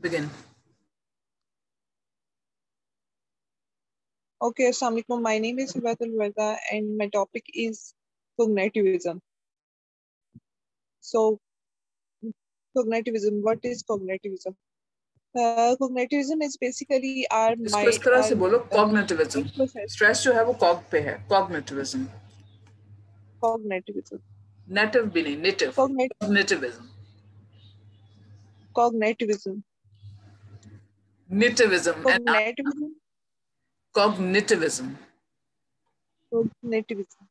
Begin. Okay, Assalamualaikum. My name is Hibatul Warda and my topic is cognitivism. So, cognitivism, what is cognitivism? Cognitivism is basically our इसको इस mind, तरह our से बोलो, cognitivism. mind process. Stress जो है वो कॉग पे है, कॉग्निटिविज्म. Cognitivism. नेटिव भी नहीं, native. Cognit cognitivism. Cognitivism. Nitivism and Cognitivism. Cognitivism. Cognitivism.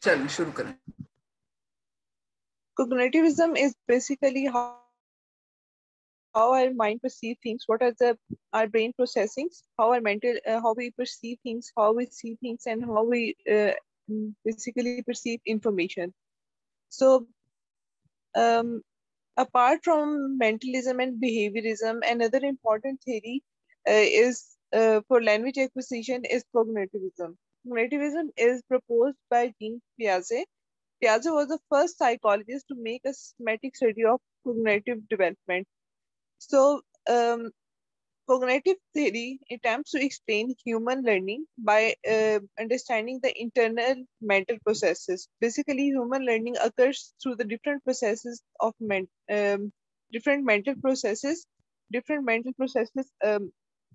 चलिए शुरू करें. Cognitivism is basically how our mind perceive things, what are our brain processings, how our mental, how we perceive things, how we see things, and how we basically perceive information. So, apart from mentalism and behaviorism, another important theory is for language acquisition is cognitivism. Cognitivism is proposed by Jean Piaget. Piaget was the first psychologist to make a systematic study of cognitive development. So, cognitive theory attempts to explain human learning by understanding the internal mental processes. Basically, human learning occurs through the different processes of different mental processes. Different mental processes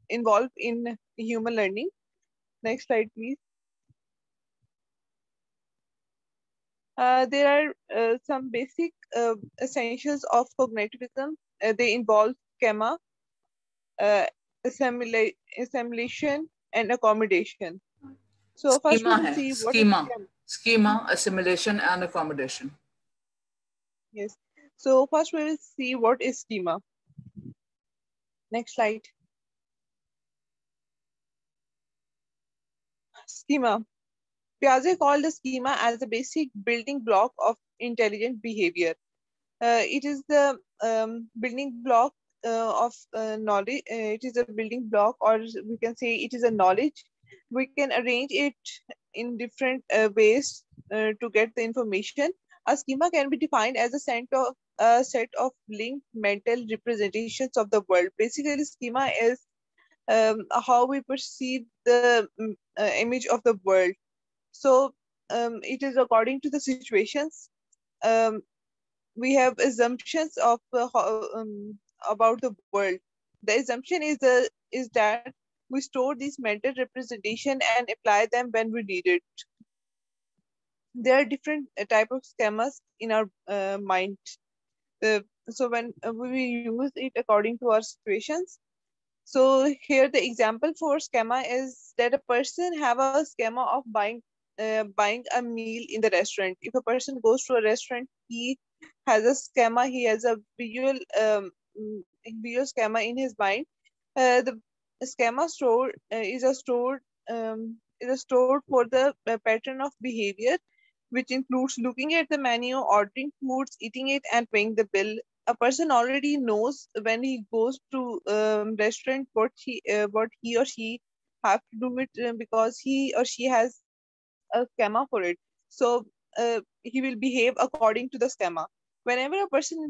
involved in human learning. Next slide, please. There are some basic essentials of cognitivism. They involve schema, uh, assimilation, and accommodation. So first we Schema will है, see what is schema. schema. Schema, assimilation and accommodation. Yes. So first we will see what is schema. Next slide. Schema. Piaget called the schema as the basic building block of intelligent behavior. It is the building block of knowledge. It is a building block, or we can say it is a knowledge. We can arrange it in different ways to get the information. A schema can be defined as a set of linked mental representations of the world. Basically, schema is how we perceive the image of the world. So it is according to the situations. Um, we have assumptions of about the world. The assumption is that we store these mental representation and apply them when we need it. There are different type of schemas in our mind. So when we use it according to our situations. So here the example for schema is that a person have a schema of buying a meal in the restaurant. If a person goes to a restaurant, he has a schema. He has a visual schema in his mind. The schema store is a store for the pattern of behavior, which includes looking at the menu, ordering foods, eating it, and paying the bill. A person already knows when he goes to restaurant what he or she have to do it because he or she has a schema for it. So he will behave according to the schema. Whenever a person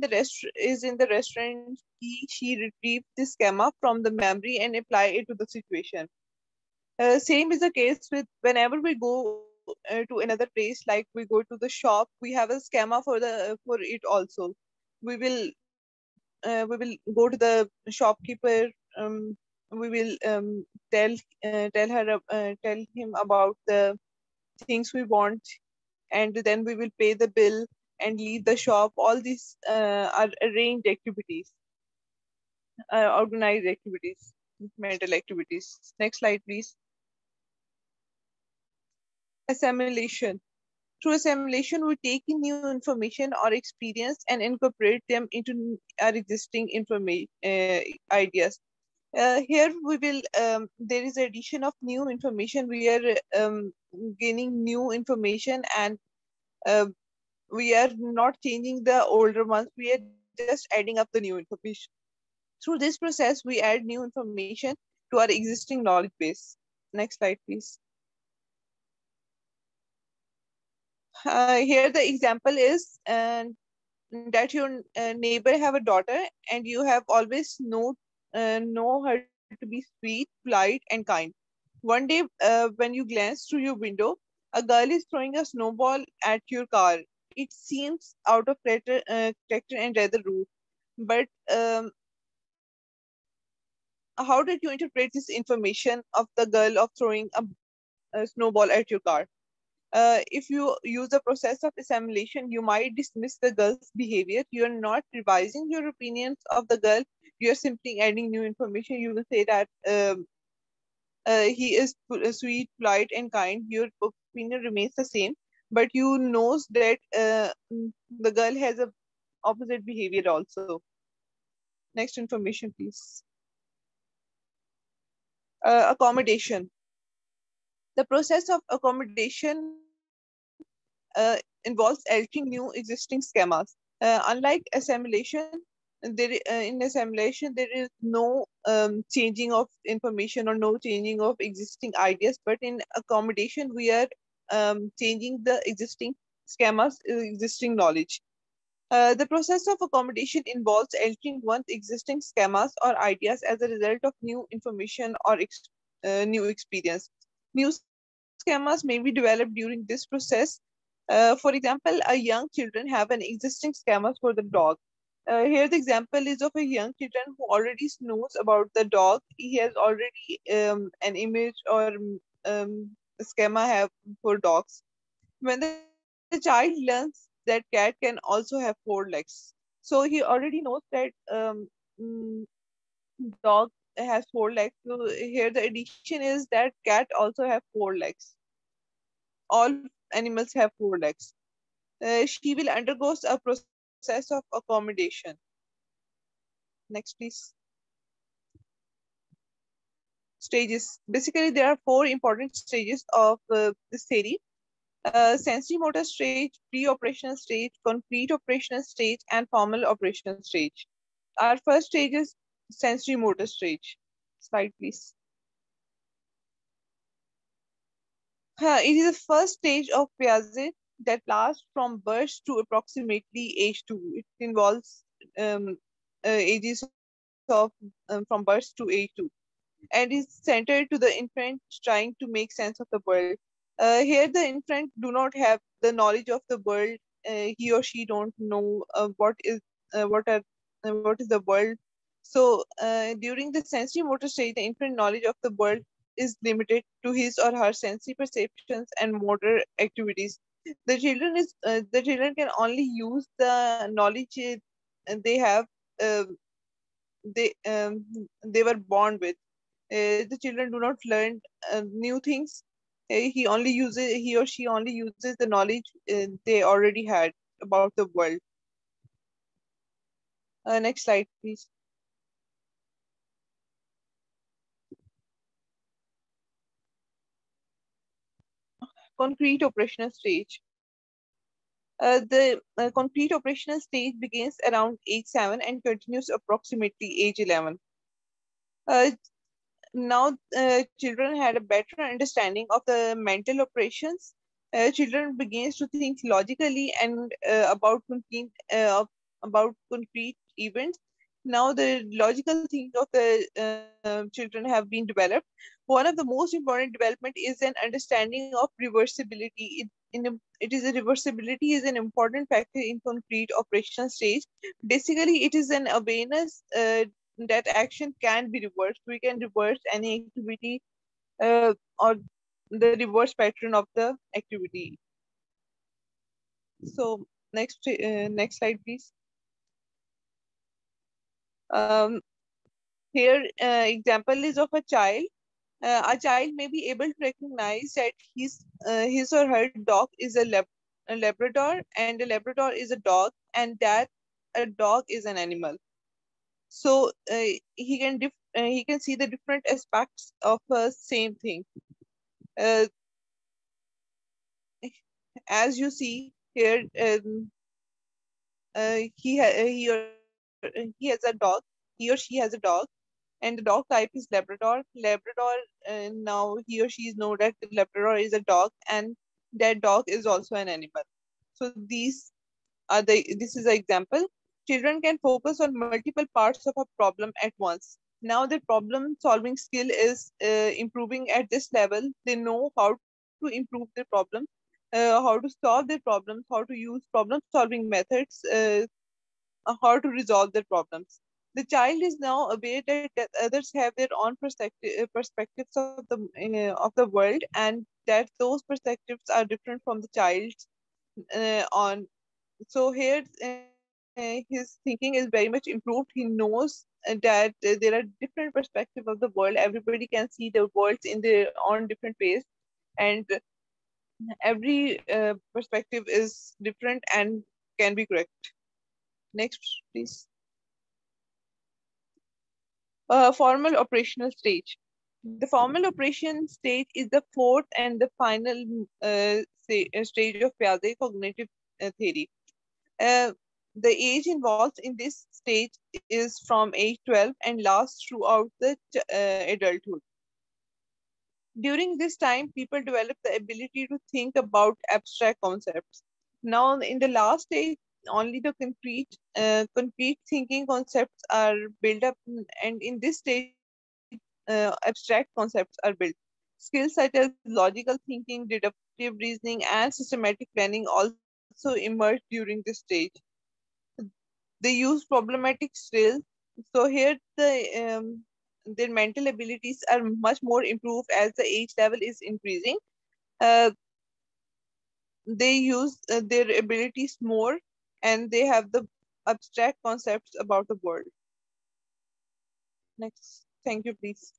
is in the restaurant, she retrieves this schema from the memory and apply it to the situation. Same is the case with whenever we go to another place, like we go to the shop, we have a schema for it also. We will go to the shopkeeper. We will tell him about the things we want, and then we will pay the bill and leave the shop. All these are arranged activities, organized activities, mental activities. Next slide, please. Assimilation. Through assimilation, we take in new information or experience and incorporate them into our existing ideas. Here we will, there is addition of new information. We are gaining new information, and uh, we are not changing the older ones. We are just adding up the new information. Through this process, we add new information to our existing knowledge base. Next slide, please. Here the example is that your neighbor have a daughter, and you have always know her to be sweet, polite, and kind. One day, when you glance through your window, a girl is throwing a snowball at your car. It seems out of character and rather rude. But how did you interpret this information of the girl of throwing a snowball at your car? If you use the process of assimilation, you might dismiss the girl's behavior. You are not revising your opinions of the girl. You are simply adding new information. You will say that he is sweet, polite, and kind. Your opinion remains the same, but you knows that the girl has a opposite behavior also. Next information, please. Accommodation. The process of accommodation involves altering new existing schemas. Unlike assimilation, in assimilation there is no changing of information or no changing of existing ideas, but in accommodation we are changing the existing schemas, existing knowledge. The process of accommodation involves altering one's existing schemas or ideas as a result of new information or new experience. New schemas may be developed during this process. For example, a young children have an existing schemas for the dog. Here the example is of a young children who already knows about the dog. He has already an image or a schema have for dogs. When the child learns that cat can also have 4 legs, so he already knows that mm, dog has 4 legs. So here the addition is that cat also have 4 legs. All animals have 4 legs. She will undergo a process of accommodation. Next, please. Stages. Basically, there are 4 important stages of this theory. Sensory motor stage, pre-operational stage, concrete operational stage, and formal operational stage. Our first stage is sensory motor stage. Slide, please. It is the first stage of Piaget that lasts from birth to approximately age 2. It involves ages of from birth to age 2 and is centered to the infant trying to make sense of the world. Here, the infant do not have the knowledge of the world. He or she don't know what is the world. So, during the sensory motor stage, the infant knowledge of the world is limited to his or her sensory perceptions and motor activities. The children can only use the knowledge they have uh, they were born with. The children do not learn new things. He or she only uses the knowledge they already had about the world. Next slide, please. Concrete operational stage. The concrete operational stage begins around age 7 and continues approximately age 11. Uh, Now children had a better understanding of the mental operations. Children begins to think logically and about concrete events. Now the logical things of the children have been developed. One of the most important development is an understanding of reversibility. It is a reversibility is an important factor in concrete operational stage. Basically, it is an awareness that action can be reversed. We can reverse any activity or the reverse pattern of the activity. So next slide, please. Um, Here, example is of a child. A child may be able to recognize that his or her dog is a Labrador, and a Labrador is a dog, and that a dog is an animal. So he can see the different aspects of a same thing. Uh, as you see here, he has a dog. He or she has a dog, and the dog type is Labrador. Labrador. Now he or she is know that the Labrador is a dog, and that dog is also an animal. So this is an example. Children can focus on multiple parts of a problem at once. Now their problem solving skill is improving at this level. They know how to improve their problem, how to solve their problems, how to use problem solving methods, how to resolve their problems. The child is now aware that others have their own perspectives of the world, and that those perspectives are different from the child's on. So here, his thinking is very much improved. He knows that there are different perspectives of the world. Everybody can see the worlds in their own different ways, and every perspective is different and can be correct. Next, please. Formal operational stage. The formal operation stage is the fourth and the final stage of Piaget cognitive theory. Uh, the age involved in this stage is from age 12 and lasts throughout the adulthood. During this time, people develop the ability to think about abstract concepts. Now, in the last stage, only the concrete thinking concepts are built up, and in this stage, abstract concepts are built. Skills such as logical thinking, deductive reasoning, and systematic planning also emerge during this stage. They use problematic skills. So here their mental abilities are much more improved as the age level is increasing. Uh, they use their abilities more, and they have the abstract concepts about the world. Next, thank you, please.